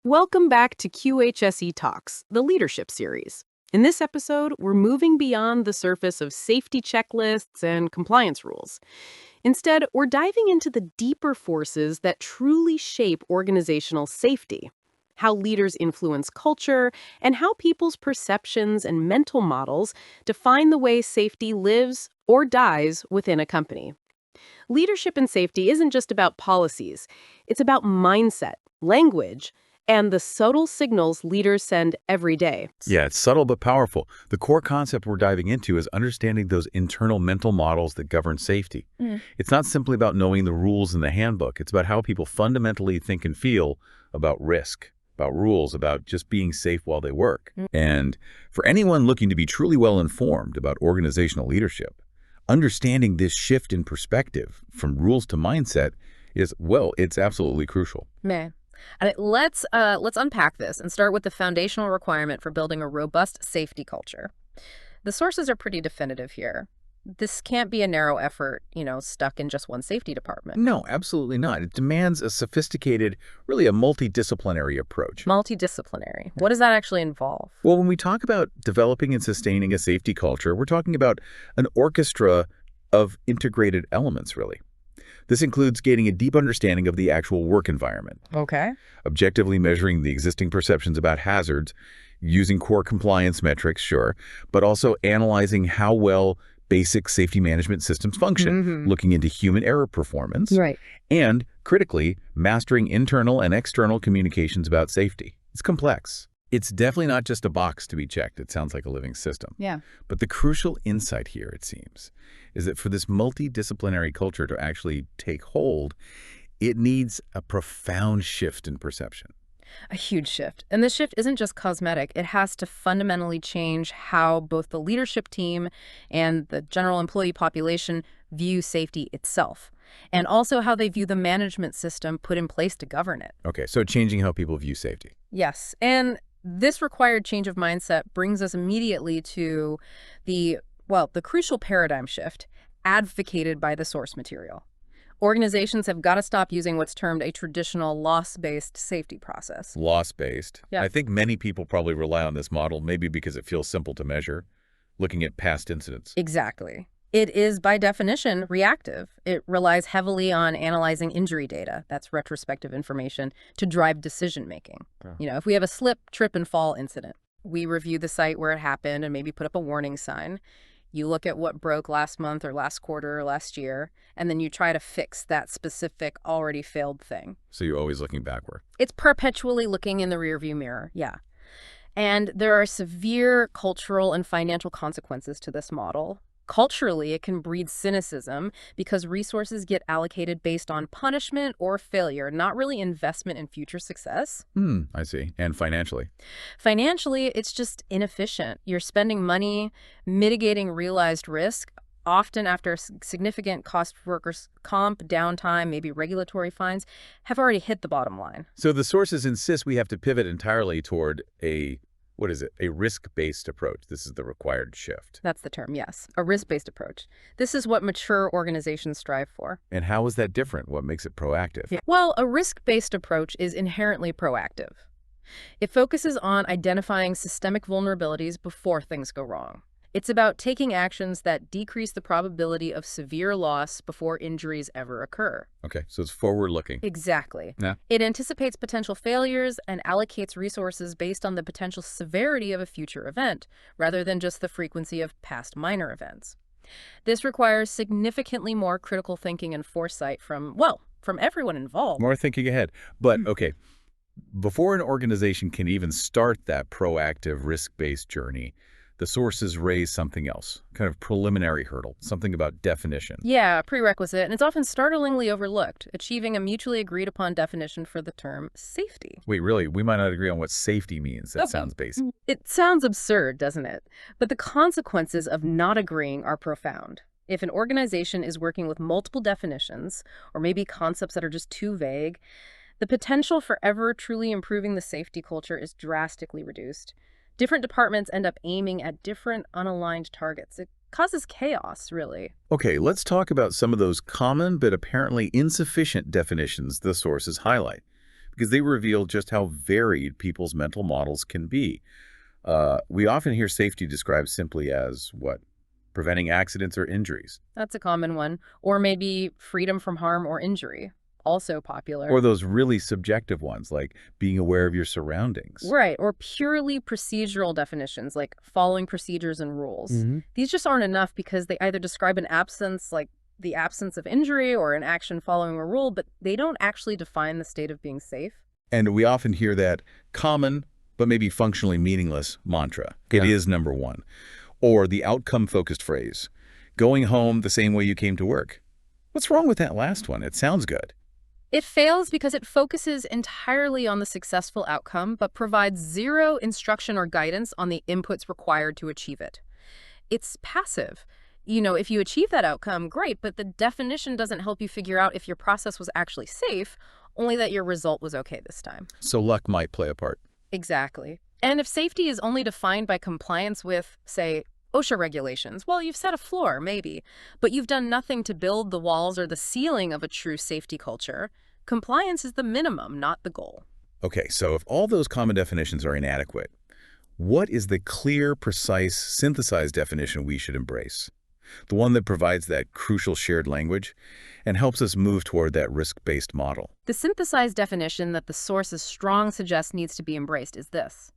Welcome back to QHSE Talks, the leadership series. In this episode, we're moving beyond the surface of safety checklists and compliance rules. Instead, we're diving into the deeper forces that truly shape organizational safety, how leaders influence culture, and how people's perceptions and mental models define the way safety lives or dies within a company. Leadership and safety isn't just about policies, it's about mindset, language, and the subtle signals leaders send every day. Yeah, it's subtle but powerful. The core concept we're diving into is understanding those internal mental models that govern safety. It's not simply about knowing the rules in the handbook. It's about how people fundamentally think and feel about risk, about rules, about just being safe while they work. And for anyone looking to be truly well-informed about organizational leadership, understanding this shift in perspective from rules to mindset is, well, it's absolutely crucial. Man. Let's unpack this and start with the foundational requirement for building a robust safety culture. The sources are pretty definitive here. This can't be a narrow effort, stuck in just one safety department. No, absolutely not. It demands a sophisticated, really a multidisciplinary approach. Multidisciplinary. What does that actually involve? Well, when we talk about developing and sustaining a safety culture, we're talking about an orchestra of integrated elements, really. This includes gaining a deep understanding of the actual work environment. Okay. Objectively measuring the existing perceptions about hazards, using core compliance metrics, sure, but also analyzing how well basic safety management systems function, looking into human error performance, Right. and, critically, mastering internal and external communications about safety. It's complex. It's definitely not just a box to be checked. It sounds like a living system. Yeah. But the crucial insight here, it seems, is that for this multidisciplinary culture to actually take hold, it needs a profound shift in perception. A huge shift. And this shift isn't just cosmetic. It has to fundamentally change how both the leadership team and the general employee population view safety itself, and also how they view the management system put in place to govern it. Okay, so changing how people view safety. Yes. And this required change of mindset brings us immediately to the crucial paradigm shift advocated by the source material. Organizations have got to stop using what's termed a traditional loss-based safety process. Loss-based. Yeah. I think many people probably rely on this model, maybe because it feels simple to measure, looking at past incidents. Exactly. It is, by definition, reactive. It relies heavily on analyzing injury data, that's retrospective information, to drive decision-making. If we have a slip, trip, and fall incident, we review the site where it happened and maybe put up a warning sign. You look at what broke last month or last quarter or last year, and then you try to fix that specific already failed thing. So you're always looking backward. It's perpetually looking in the rearview mirror, yeah. And there are severe cultural and financial consequences to this model. Culturally, it can breed cynicism because resources get allocated based on punishment or failure, not really investment in future success. I see. And financially? Financially, it's just inefficient. You're spending money mitigating realized risk, often after significant cost for workers' comp, downtime, maybe regulatory fines, have already hit the bottom line. So the sources insist we have to pivot entirely toward a risk-based approach. This is the required shift. That's the term, yes. A risk-based approach. This is what mature organizations strive for. And how is that different? What makes it proactive? Yeah. Well, a risk-based approach is inherently proactive. It focuses on identifying systemic vulnerabilities before things go wrong. It's about taking actions that decrease the probability of severe loss before injuries ever occur. Okay, so it's forward-looking. Exactly. Yeah. It anticipates potential failures and allocates resources based on the potential severity of a future event, rather than just the frequency of past minor events. This requires significantly more critical thinking and foresight from everyone involved. More thinking ahead. But, okay, before an organization can even start that proactive risk-based journey, the sources raise something else, kind of preliminary hurdle, something about definition. Yeah, prerequisite, and it's often startlingly overlooked, achieving a mutually agreed upon definition for the term safety. Wait, really? We might not agree on what safety means. That sounds basic. It sounds absurd, doesn't it? But the consequences of not agreeing are profound. If an organization is working with multiple definitions, or maybe concepts that are just too vague, the potential for ever truly improving the safety culture is drastically reduced. Different departments end up aiming at different unaligned targets. It causes chaos, really. Okay, let's talk about some of those common but apparently insufficient definitions the sources highlight. because they reveal just how varied people's mental models can be. We often hear safety described simply as what? Preventing accidents or injuries. That's a common one. Or maybe freedom from harm or injury. Also popular. Or those really subjective ones, like being aware of your surroundings. Right, or purely procedural definitions, like following procedures and rules. These just aren't enough because they either describe an absence, like the absence of injury, or an action following a rule, but they don't actually define the state of being safe. And we often hear that common, but maybe functionally meaningless mantra. It is number one. Or the outcome-focused phrase, going home the same way you came to work. What's wrong with that last one? It sounds good. It fails because it focuses entirely on the successful outcome, but provides zero instruction or guidance on the inputs required to achieve it. It's passive. You know, if you achieve that outcome, great, but the definition doesn't help you figure out if your process was actually safe, only that your result was okay this time. So luck might play a part. Exactly. And if safety is only defined by compliance with, say, OSHA regulations, well, you've set a floor, maybe, but you've done nothing to build the walls or the ceiling of a true safety culture. Compliance is the minimum, not the goal. Okay, so if all those common definitions are inadequate, what is the clear, precise, synthesized definition we should embrace? The one that provides that crucial shared language and helps us move toward that risk-based model. The synthesized definition that the source's strong suggests needs to be embraced is this.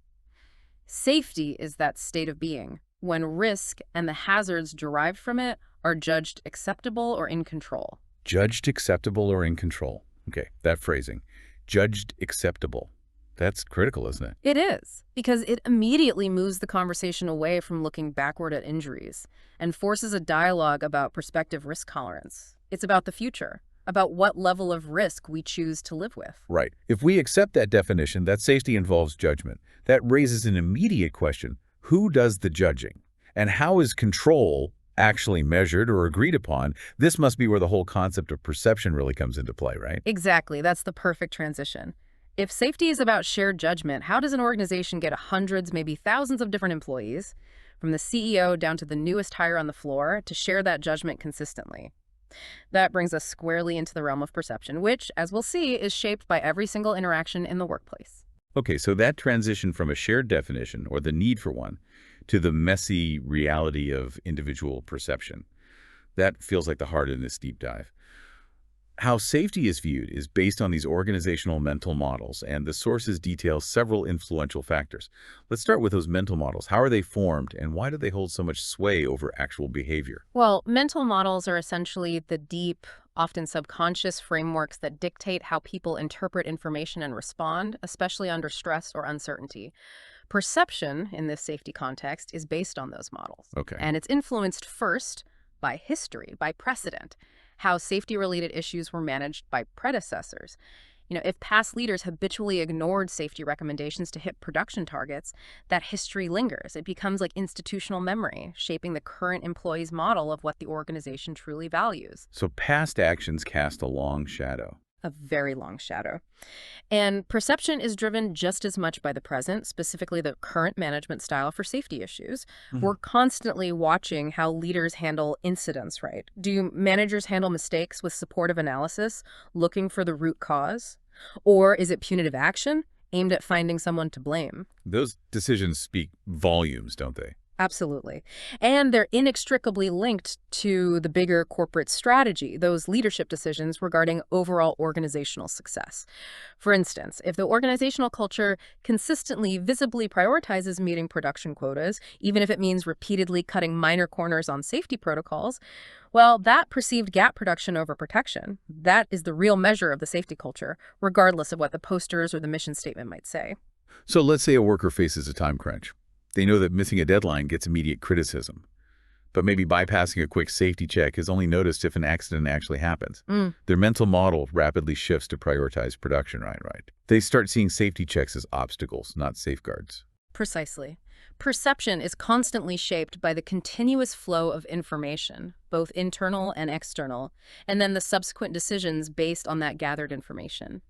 Safety is that state of being when risk and the hazards derived from it are judged acceptable or in control. Judged acceptable or in control. Okay, that phrasing. Judged acceptable. That's critical, isn't it? It is, because it immediately moves the conversation away from looking backward at injuries and forces a dialogue about prospective risk tolerance. It's about the future, about what level of risk we choose to live with. Right. If we accept that definition, that safety involves judgment, that raises an immediate question. Who does the judging? And how is control actually measured or agreed upon? This must be where the whole concept of perception really comes into play, right? Exactly. That's the perfect transition. If safety is about shared judgment, how does an organization get hundreds, maybe thousands of different employees, from the CEO down to the newest hire on the floor, to share that judgment consistently? That brings us squarely into the realm of perception, which, as we'll see, is shaped by every single interaction in the workplace. Okay, so that transition from a shared definition, or the need for one, to the messy reality of individual perception, that feels like the heart in this deep dive. How safety is viewed is based on these organizational mental models, and the sources detail several influential factors. Let's start with those mental models. How are they formed, and why do they hold so much sway over actual behavior? Well, mental models are essentially the deep, often subconscious frameworks that dictate how people interpret information and respond, especially under stress or uncertainty. Perception, in this safety context, is based on those models. Okay. And it's influenced first by history, by precedent, how safety-related issues were managed by predecessors. You know, if past leaders habitually ignored safety recommendations to hit production targets, that history lingers. It becomes like institutional memory, shaping the current employee's model of what the organization truly values. So past actions cast a long shadow. A very long shadow. And perception is driven just as much by the present, specifically the current management style for safety issues. We're constantly watching how leaders handle incidents, right? Do managers handle mistakes with supportive analysis, looking for the root cause? Or is it punitive action aimed at finding someone to blame? Those decisions speak volumes, don't they? Absolutely. And they're inextricably linked to the bigger corporate strategy, those leadership decisions regarding overall organizational success. For instance, if the organizational culture consistently, visibly prioritizes meeting production quotas, even if it means repeatedly cutting minor corners on safety protocols, well, that perceived gap production over protection, that is the real measure of the safety culture, regardless of what the posters or the mission statement might say. So let's say a worker faces a time crunch. They know that missing a deadline gets immediate criticism. But maybe bypassing a quick safety check is only noticed if an accident actually happens. Their mental model rapidly shifts to prioritize production, right? They start seeing safety checks as obstacles, not safeguards. Precisely. Perception is constantly shaped by the continuous flow of information, both internal and external, and then the subsequent decisions based on that gathered information.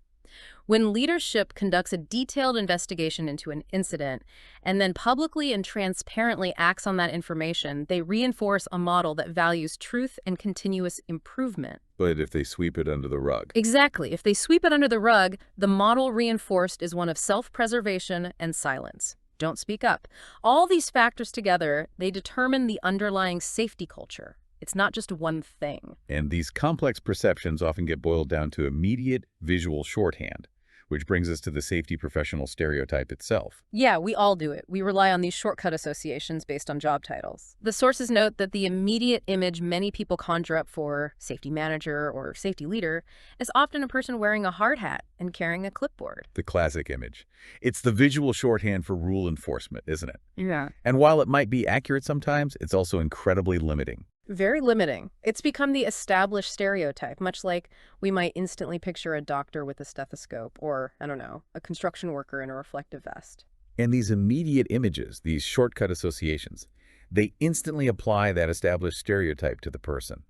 When leadership conducts a detailed investigation into an incident and then publicly and transparently acts on that information, they reinforce a model that values truth and continuous improvement. But if they sweep it under the rug? Exactly. If they sweep it under the rug, the model reinforced is one of self-preservation and silence. Don't speak up. All these factors together, they determine the underlying safety culture. It's not just one thing. And these complex perceptions often get boiled down to immediate visual shorthand, which brings us to the safety professional stereotype itself. Yeah, we all do it. We rely on these shortcut associations based on job titles. The sources note that the immediate image many people conjure up for safety manager or safety leader is often a person wearing a hard hat and carrying a clipboard. The classic image. It's the visual shorthand for rule enforcement, isn't it? Yeah. And while it might be accurate sometimes, it's also incredibly limiting. Very limiting. It's become the established stereotype, much like we might instantly picture a doctor with a stethoscope or, I don't know, a construction worker in a reflective vest. And these immediate images, these shortcut associations, they instantly apply that established stereotype to the person,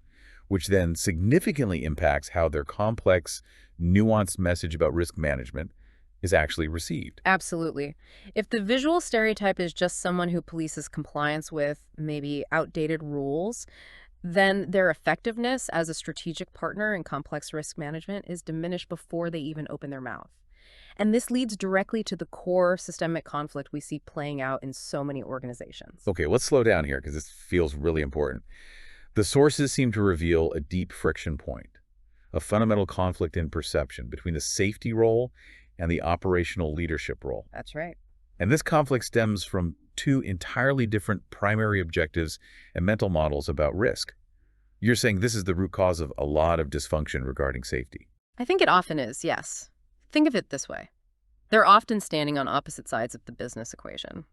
which then significantly impacts how their complex, nuanced message about risk management is actually received. Absolutely. If the visual stereotype is just someone who polices compliance with maybe outdated rules, then their effectiveness as a strategic partner in complex risk management is diminished before they even open their mouth. And this leads directly to the core systemic conflict we see playing out in so many organizations. Okay, let's slow down here because this feels really important. The sources seem to reveal a deep friction point, a fundamental conflict in perception between the safety role and the operational leadership role. That's right. And this conflict stems from two entirely different primary objectives and mental models about risk. You're saying this is the root cause of a lot of dysfunction regarding safety. I think it often is, yes. Think of it this way. They're often standing on opposite sides of the business equation.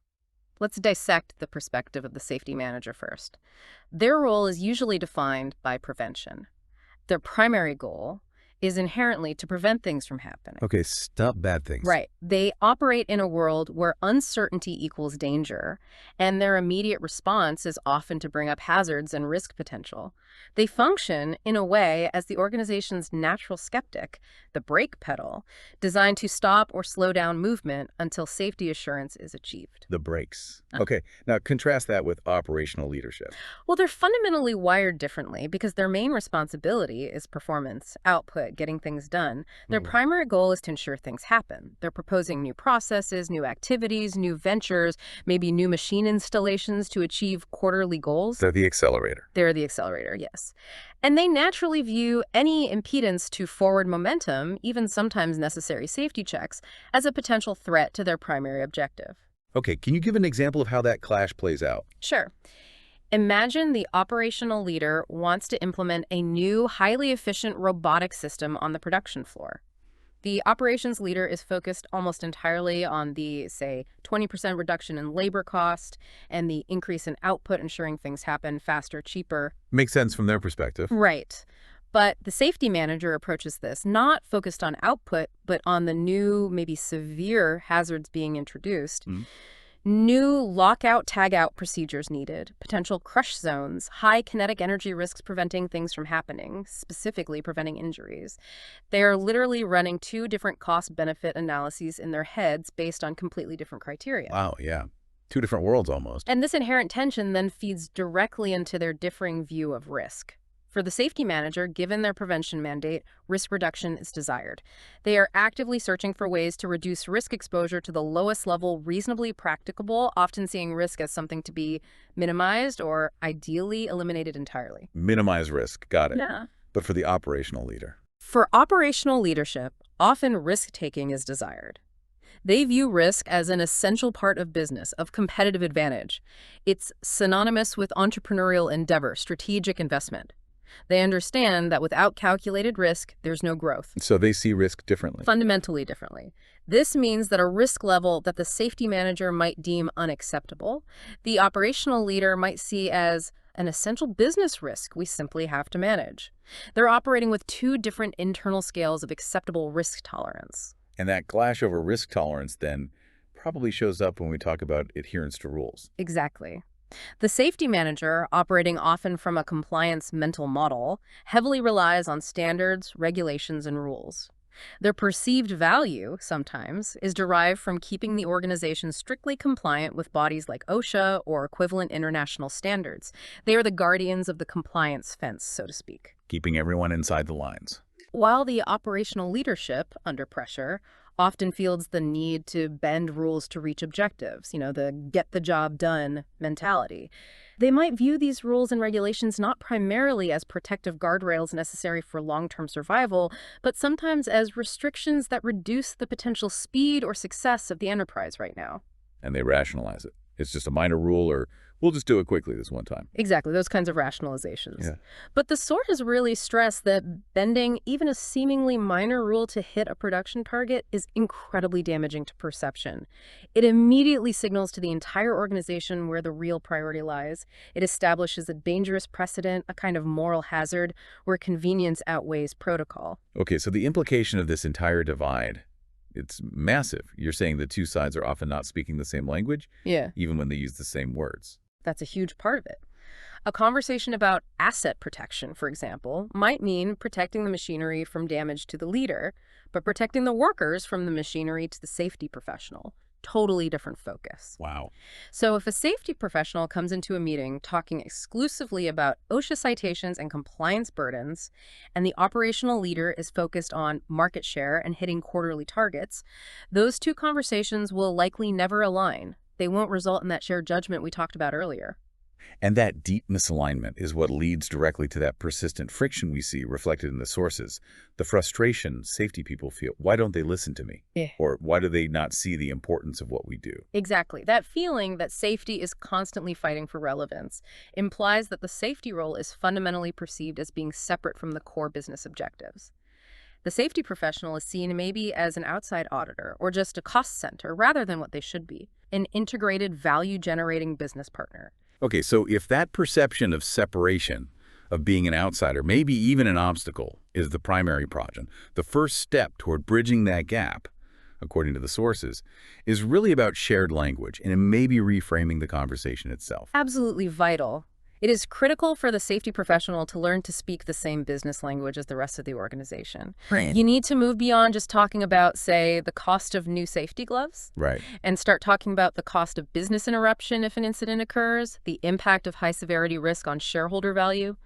Let's dissect the perspective of the safety manager first. Their role is usually defined by prevention. Their primary goal is inherently to prevent things from happening. Okay, stop bad things. Right. They operate in a world where uncertainty equals danger, and their immediate response is often to bring up hazards and risk potential. They function, in a way, as the organization's natural skeptic, the brake pedal, designed to stop or slow down movement until safety assurance is achieved. The brakes. Okay, now contrast that with operational leadership. Well, they're fundamentally wired differently because their main responsibility is performance, output, getting things done. Their primary goal is to ensure things happen. They're proposing new processes, new activities, new ventures, maybe new machine installations to achieve quarterly goals. They're the accelerator. They're the accelerator, yes. And they naturally view any impedance to forward momentum, even sometimes necessary safety checks, as a potential threat to their primary objective. Okay, can you give an example of how that clash plays out? Sure. Imagine the operational leader wants to implement a new, highly efficient robotic system on the production floor. The operations leader is focused almost entirely on the, say, 20% reduction in labor cost and the increase in output, ensuring things happen faster, cheaper. Makes sense from their perspective. Right. But the safety manager approaches this not focused on output, but on the new, maybe severe hazards being introduced. New lockout, tagout procedures needed, potential crush zones, high kinetic energy risks preventing things from happening, specifically preventing injuries. They are literally running two different cost-benefit analyses in their heads based on completely different criteria. Wow, yeah. Two different worlds almost. And this inherent tension then feeds directly into their differing view of risk. For the safety manager, given their prevention mandate, risk reduction is desired. They are actively searching for ways to reduce risk exposure to the lowest level reasonably practicable, often seeing risk as something to be minimized or ideally eliminated entirely. Minimize risk, got it. Yeah. But for the operational leader? For operational leadership, often risk-taking is desired. They view risk as an essential part of business, of competitive advantage. It's synonymous with entrepreneurial endeavor, strategic investment. They understand that without calculated risk, there's no growth. So they see risk differently. Fundamentally differently. This means that a risk level that the safety manager might deem unacceptable, the operational leader might see as an essential business risk we simply have to manage. They're operating with two different internal scales of acceptable risk tolerance. And that clash over risk tolerance then probably shows up when we talk about adherence to rules. Exactly. The safety manager, operating often from a compliance mental model, heavily relies on standards, regulations, and rules. Their perceived value, sometimes, is derived from keeping the organization strictly compliant with bodies like OSHA or equivalent international standards. They are the guardians of the compliance fence, so to speak. Keeping everyone inside the lines. While the operational leadership, under pressure, often feels the need to bend rules to reach objectives, the get the job done mentality, they might view these rules and regulations not primarily as protective guardrails necessary for long-term survival, but sometimes as restrictions that reduce the potential speed or success of the enterprise right now. And they rationalize it. It's just a minor rule, or we'll just do it quickly this one time. Exactly, those kinds of rationalizations. Yeah. But the sources really stress that bending even a seemingly minor rule to hit a production target is incredibly damaging to perception. It immediately signals to the entire organization where the real priority lies. It establishes a dangerous precedent, a kind of moral hazard, where convenience outweighs protocol. Okay, so the implication of this entire divide, it's massive. You're saying the two sides are often not speaking the same language, Yeah. even when they use the same words. That's a huge part of it. A conversation about asset protection, for example, might mean protecting the machinery from damage to the leader, but protecting the workers from the machinery to the safety professional. Totally different focus. Wow. So if a safety professional comes into a meeting talking exclusively about OSHA citations and compliance burdens, and the operational leader is focused on market share and hitting quarterly targets, those two conversations will likely never align. They won't result in that shared judgment we talked about earlier. And that deep misalignment is what leads directly to that persistent friction we see reflected in the sources. The frustration safety people feel. Why don't they listen to me? Yeah. Or why do they not see the importance of what we do? Exactly. That feeling that safety is constantly fighting for relevance implies that the safety role is fundamentally perceived as being separate from the core business objectives. The safety professional is seen maybe as an outside auditor or just a cost center rather than what they should be, an integrated value-generating business partner. Okay, so if that perception of separation, of being an outsider, maybe even an obstacle, is the primary project, the first step toward bridging that gap, according to the sources, is really about shared language and it may be reframing the conversation itself. Absolutely vital. It is critical for the safety professional to learn to speak the same business language as the rest of the organization. Right. You need to move beyond just talking about, say, the cost of new safety gloves, Right. and start talking about the cost of business interruption if an incident occurs, the impact of high-severity risk on shareholder value,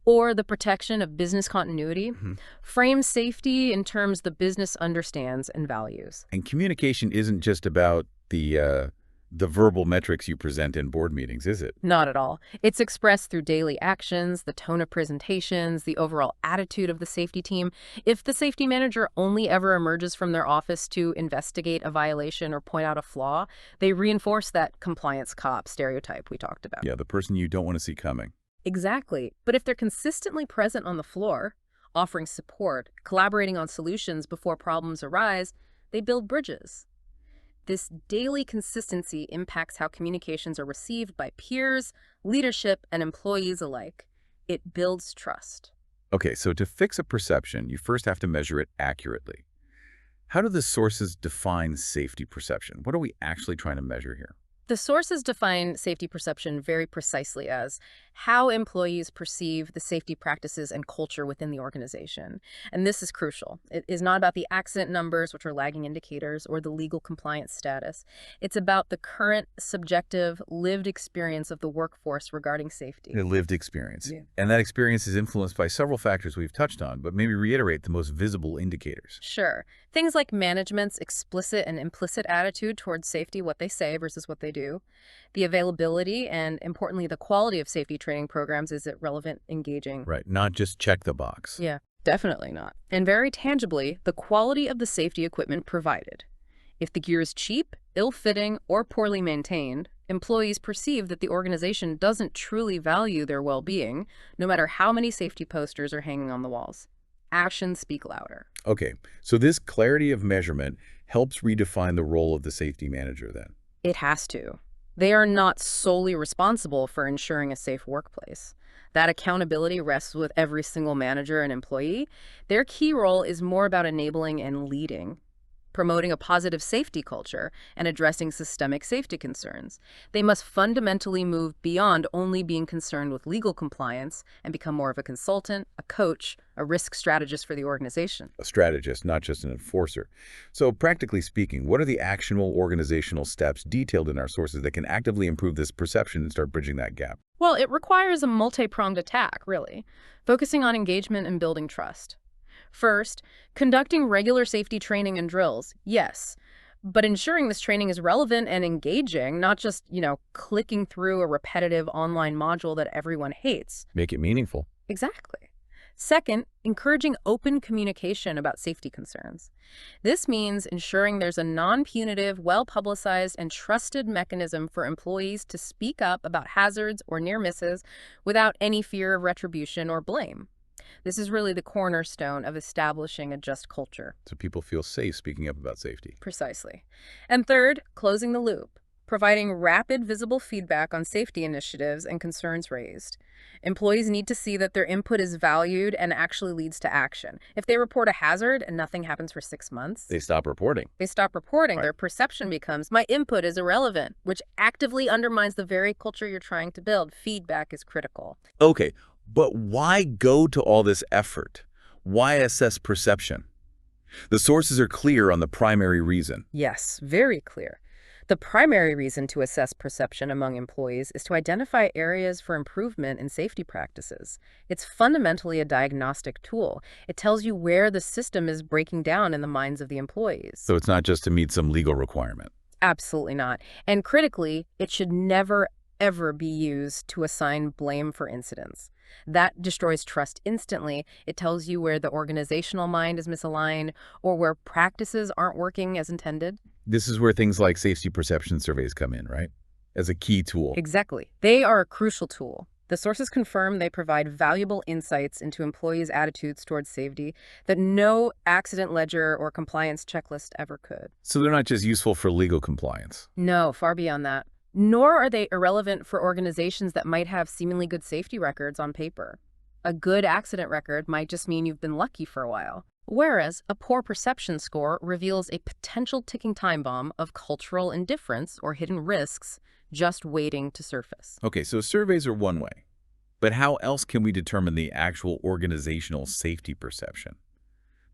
or the protection of business continuity. Frame safety in terms the business understands and values. And communication isn't just about the verbal metrics you present in board meetings, is it? Not at all. It's expressed through daily actions, the tone of presentations, the overall attitude of the safety team. If the safety manager only ever emerges from their office to investigate a violation or point out a flaw, they reinforce that compliance cop stereotype we talked about. Yeah, the person you don't want to see coming. Exactly. But if they're consistently present on the floor, offering support, collaborating on solutions before problems arise, they build bridges. This daily consistency impacts how communications are received by peers, leadership, and employees alike. It builds trust. Okay, so to fix a perception, you first have to measure it accurately. How do the sources define safety perception? What are we actually trying to measure here? The sources define safety perception very precisely as how employees perceive the safety practices and culture within the organization. And this is crucial. It is not about the accident numbers, which are lagging indicators, or the legal compliance status. It's about the current subjective lived experience of the workforce regarding safety. A lived experience. Yeah. And that experience is influenced by several factors we've touched on, but maybe reiterate the most visible indicators. Sure. Things like management's explicit and implicit attitude towards safety, what they say versus what they do. The availability and, importantly, the quality of safety training programs. Is it relevant, engaging? Right, not just check the box. Yeah, definitely not. And very tangibly, the quality of the safety equipment provided. If the gear is cheap, ill-fitting, or poorly maintained, employees perceive that the organization doesn't truly value their well-being, no matter how many safety posters are hanging on the walls. Actions speak louder. Okay, so this clarity of measurement helps redefine the role of the safety manager then. It has to. They are not solely responsible for ensuring a safe workplace. That accountability rests with every single manager and employee. Their key role is more about enabling and leading. promoting a positive safety culture, and addressing systemic safety concerns. They must fundamentally move beyond only being concerned with legal compliance and become more of a consultant, a coach, a risk strategist for the organization. A strategist, not just an enforcer. So practically speaking, what are the actionable organizational steps detailed in our sources that can actively improve this perception and start bridging that gap? Well, it requires a multi-pronged attack, really, focusing on engagement and building trust. First, conducting regular safety training and drills, yes, but ensuring this training is relevant and engaging, not just, clicking through a repetitive online module that everyone hates. Make it meaningful. Exactly. Second, encouraging open communication about safety concerns. This means ensuring there's a non-punitive, well-publicized, and trusted mechanism for employees to speak up about hazards or near misses without any fear of retribution or blame. This is really the cornerstone of establishing a just culture. So people feel safe speaking up about safety. Precisely. And third, closing the loop, providing rapid, visible feedback on safety initiatives and concerns raised. Employees need to see that their input is valued and actually leads to action. If they report a hazard and nothing happens for 6 months, They stop reporting. Right. Their Right. perception becomes, my input is irrelevant, which actively undermines the very culture you're trying to build. Feedback is critical. Okay, but why go to all this effort? Why assess perception? The sources are clear on the primary reason. Yes, very clear. The primary reason to assess perception among employees is to identify areas for improvement in safety practices. It's fundamentally a diagnostic tool. It tells you where the system is breaking down in the minds of the employees. So it's not just to meet some legal requirement. Absolutely not. And critically, it should never, ever be used to assign blame for incidents. That destroys trust instantly. It tells you where the organizational mind is misaligned or where practices aren't working as intended. This is where things like safety perception surveys come in, right? As a key tool. Exactly. They are a crucial tool. The sources confirm they provide valuable insights into employees' attitudes towards safety that no accident ledger or compliance checklist ever could. So they're not just useful for legal compliance. No, far beyond that. Nor are they irrelevant for organizations that might have seemingly good safety records on paper. A good accident record might just mean you've been lucky for a while, whereas a poor perception score reveals a potential ticking time bomb of cultural indifference or hidden risks just waiting to surface. Okay, so surveys are one way. But how else can we determine the actual organizational safety perception?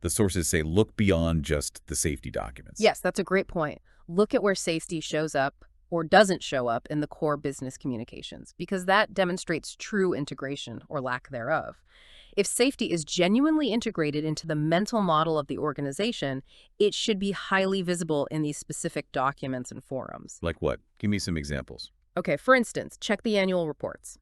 The sources say look beyond just the safety documents. Yes, that's a great point. Look at where safety shows up or doesn't show up in the core business communications, because that demonstrates true integration or lack thereof. If safety is genuinely integrated into the mental model of the organization, it should be highly visible in these specific documents and forums. Like what? Give me some examples. Okay, for instance, check the annual reports.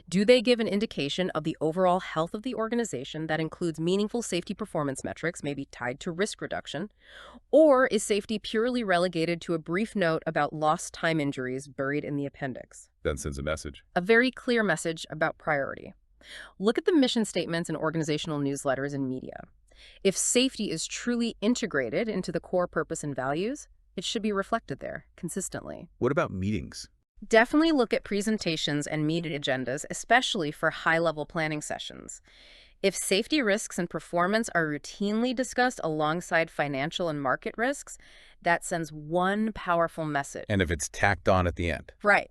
Do they give an indication of the overall health of the organization that includes meaningful safety performance metrics, maybe tied to risk reduction? Or is safety purely relegated to a brief note about lost time injuries buried in the appendix? That sends a message. A very clear message about priority. Look at the mission statements in organizational newsletters and media. If safety is truly integrated into the core purpose and values, it should be reflected there consistently. What about meetings? Definitely look at presentations and meeting agendas, especially for high-level planning sessions. If safety risks and performance are routinely discussed alongside financial and market risks, that sends one powerful message. And if it's tacked on at the end. Right.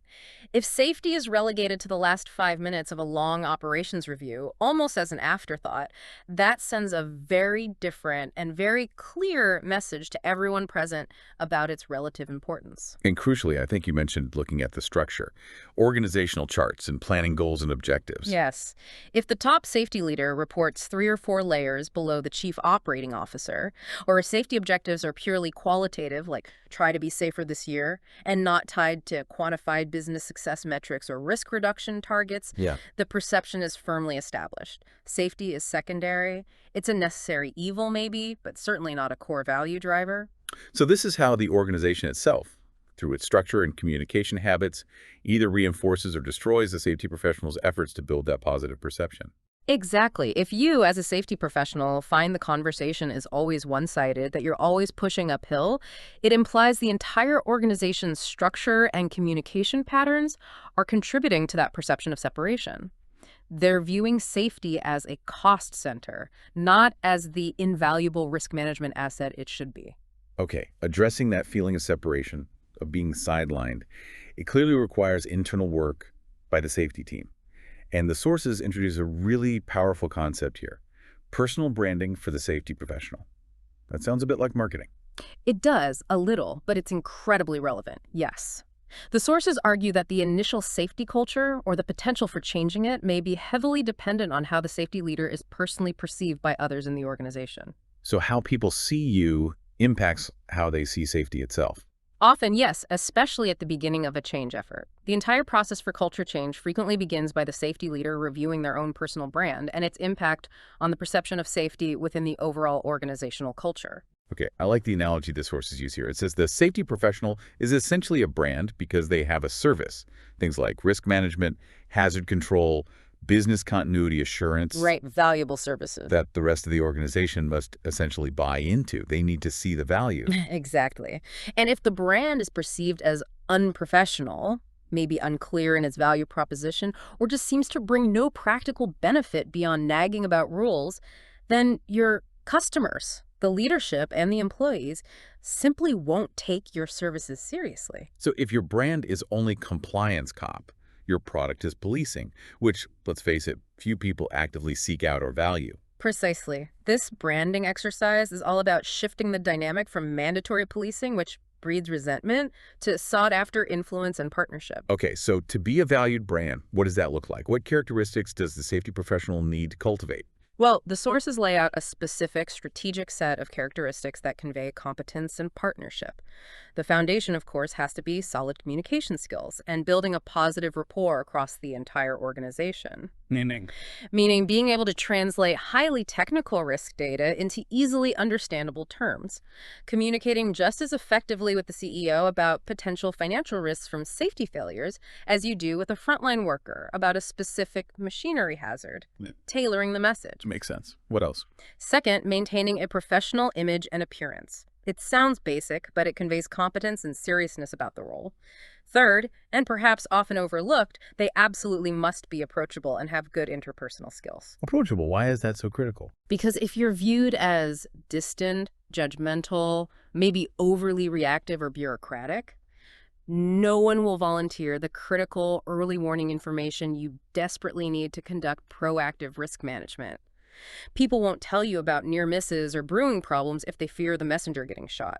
If safety is relegated to the last 5 minutes of a long operations review, almost as an afterthought, that sends a very different and very clear message to everyone present about its relative importance. And crucially, I think you mentioned looking at the structure, organizational charts and planning goals and objectives. Yes. If the top safety leader reports 3 or 4 layers below the chief operating officer, or if safety objectives are purely qualitative, like try to be safer this year, and not tied to quantified business success metrics or risk reduction targets, the perception is firmly established. Safety is secondary. It's a necessary evil, maybe, but certainly not a core value driver. So this is how the organization itself, through its structure and communication habits, either reinforces or destroys the safety professional's efforts to build that positive perception. Exactly. If you, as a safety professional, find the conversation is always one-sided, that you're always pushing uphill, it implies the entire organization's structure and communication patterns are contributing to that perception of separation. They're viewing safety as a cost center, not as the invaluable risk management asset it should be. Okay, addressing that feeling of separation, of being sidelined, it clearly requires internal work by the safety team. And the sources introduce a really powerful concept here: personal branding for the safety professional. That sounds a bit like marketing. It does, a little, but it's incredibly relevant, yes. The sources argue that the initial safety culture, or the potential for changing it, may be heavily dependent on how the safety leader is personally perceived by others in the organization. So how people see you impacts how they see safety itself. Often, yes, especially at the beginning of a change effort. The entire process for culture change frequently begins by the safety leader reviewing their own personal brand and its impact on the perception of safety within the overall organizational culture. Okay, I like the analogy the sources use here. It says the safety professional is essentially a brand because they have a service. Things like risk management, hazard control, business continuity assurance. Right, valuable services. That the rest of the organization must essentially buy into. They need to see the value. Exactly. And if the brand is perceived as unprofessional, maybe unclear in its value proposition, or just seems to bring no practical benefit beyond nagging about rules, then your customers, the leadership, and the employees simply won't take your services seriously. So if your brand is only compliance cop, your product is policing, which, let's face it, few people actively seek out or value. Precisely. This branding exercise is all about shifting the dynamic from mandatory policing, which breeds resentment, to sought-after influence and partnership. Okay, so to be a valued brand, what does that look like? What characteristics does the safety professional need to cultivate? Well, the sources lay out a specific strategic set of characteristics that convey competence and partnership. The foundation, of course, has to be solid communication skills and building a positive rapport across the entire organization. Meaning being able to translate highly technical risk data into easily understandable terms. Communicating just as effectively with the CEO about potential financial risks from safety failures as you do with a frontline worker about a specific machinery hazard. Yeah. Tailoring the message. Makes sense. What else? Second, maintaining a professional image and appearance. It sounds basic, but it conveys competence and seriousness about the role. Third, and perhaps often overlooked, they absolutely must be approachable and have good interpersonal skills. Approachable. Why is that so critical? Because if you're viewed as distant, judgmental, maybe overly reactive or bureaucratic, no one will volunteer the critical early warning information you desperately need to conduct proactive risk management. People won't tell you about near misses or brewing problems if they fear the messenger getting shot.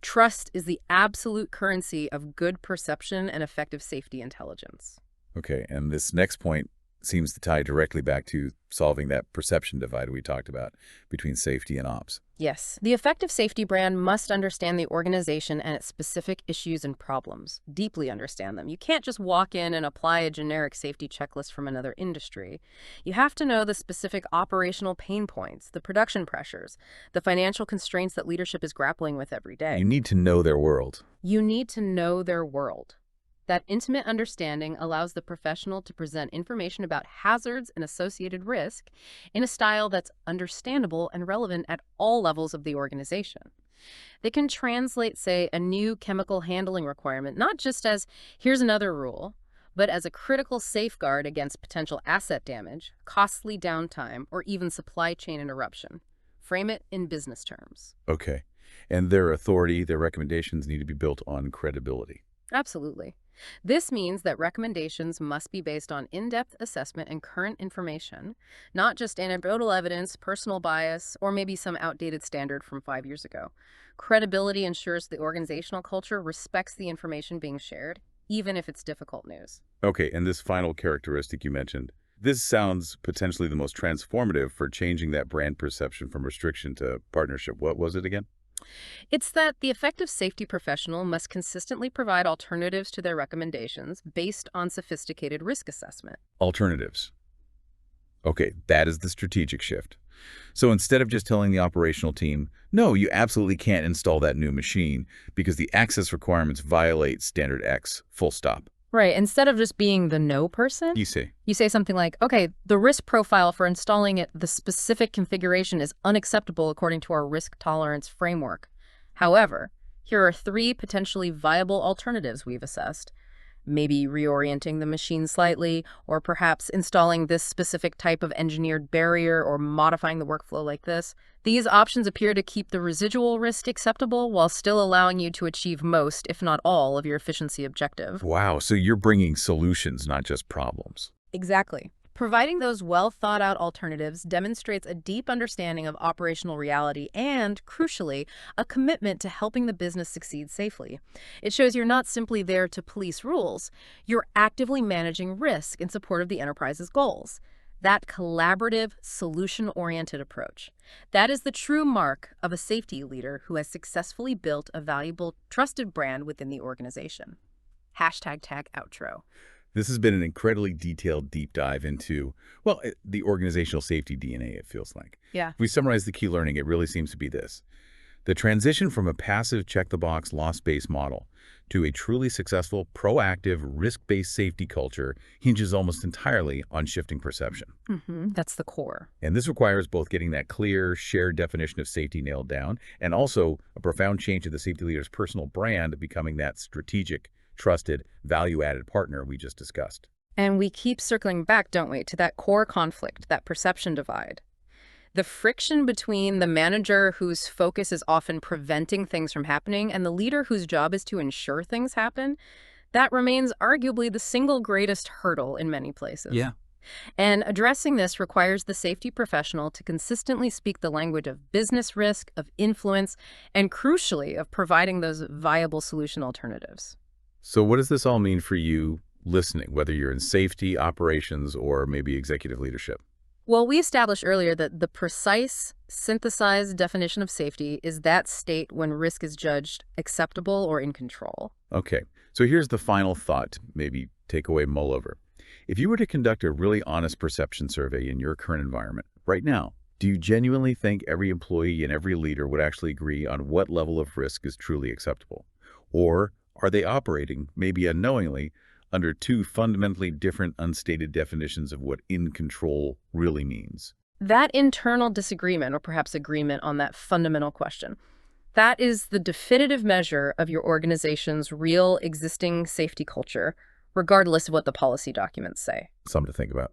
Trust is the absolute currency of good perception and effective safety intelligence. Okay, and this next point seems to tie directly back to solving that perception divide we talked about between safety and ops. Yes, the effective safety brand must understand the organization and its specific issues and problems, deeply understand them. You can't just walk in and apply a generic safety checklist from another industry. You have to know the specific operational pain points, the production pressures, the financial constraints that leadership is grappling with every day. You need to know their world. You need to know their world. That intimate understanding allows the professional to present information about hazards and associated risk in a style that's understandable and relevant at all levels of the organization. They can translate, say, a new chemical handling requirement, not just as, here's another rule, but as a critical safeguard against potential asset damage, costly downtime, or even supply chain interruption. Frame it in business terms. Okay, and their authority, their recommendations need to be built on credibility. Absolutely. This means that recommendations must be based on in-depth assessment and current information, not just anecdotal evidence, personal bias, or maybe some outdated standard from 5 years ago. Credibility ensures the organizational culture respects the information being shared, even if it's difficult news. Okay, and this final characteristic you mentioned, this sounds potentially the most transformative for changing that brand perception from restriction to partnership. What was it again? It's that the effective safety professional must consistently provide alternatives to their recommendations based on sophisticated risk assessment. Alternatives. Okay, that is the strategic shift. So instead of just telling the operational team, no, you absolutely can't install that new machine because the access requirements violate standard X, full stop. Right. Instead of just being the no person, You say, you say something like, okay, the risk profile for installing it, the specific configuration is unacceptable according to our risk tolerance framework. However, here are 3 potentially viable alternatives we've assessed. maybe reorienting the machine slightly, or perhaps installing this specific type of engineered barrier or modifying the workflow like this. These options appear to keep the residual risk acceptable while still allowing you to achieve most, if not all, of your efficiency objective. Wow, so you're bringing solutions, not just problems. Exactly. Providing those well-thought-out alternatives demonstrates a deep understanding of operational reality and, crucially, a commitment to helping the business succeed safely. It shows you're not simply there to police rules, you're actively managing risk in support of the enterprise's goals. That collaborative, solution-oriented approach. That is the true mark of a safety leader who has successfully built a valuable, trusted brand within the organization. #tag outro. This has been an incredibly detailed deep dive into, well, the organizational safety DNA, it feels like. Yeah. If we summarize the key learning, it really seems to be this. The transition from a passive check-the-box loss-based model to a truly successful, proactive, risk-based safety culture hinges almost entirely on shifting perception. That's the core. And this requires both getting that clear, shared definition of safety nailed down and also a profound change in the safety leader's personal brand, becoming that strategic, trusted, value-added partner we just discussed. And we keep circling back, don't we, to that core conflict, that perception divide. The friction between the manager whose focus is often preventing things from happening and the leader whose job is to ensure things happen, that remains arguably the single greatest hurdle in many places. Yeah. And addressing this requires the safety professional to consistently speak the language of business risk, of influence, and crucially, of providing those viable solution alternatives. So what does this all mean for you listening, whether you're in safety, operations, or maybe executive leadership? Well, we established earlier that the precise, synthesized definition of safety is that state when risk is judged acceptable or in control. Okay, so here's the final thought, maybe takeaway mull over. If you were to conduct a really honest perception survey in your current environment right now, do you genuinely think every employee and every leader would actually agree on what level of risk is truly acceptable? Or are they operating, maybe unknowingly, under two fundamentally different unstated definitions of what in control really means? That internal disagreement, or perhaps agreement on that fundamental question, that is the definitive measure of your organization's real existing safety culture, regardless of what the policy documents say. Something to think about.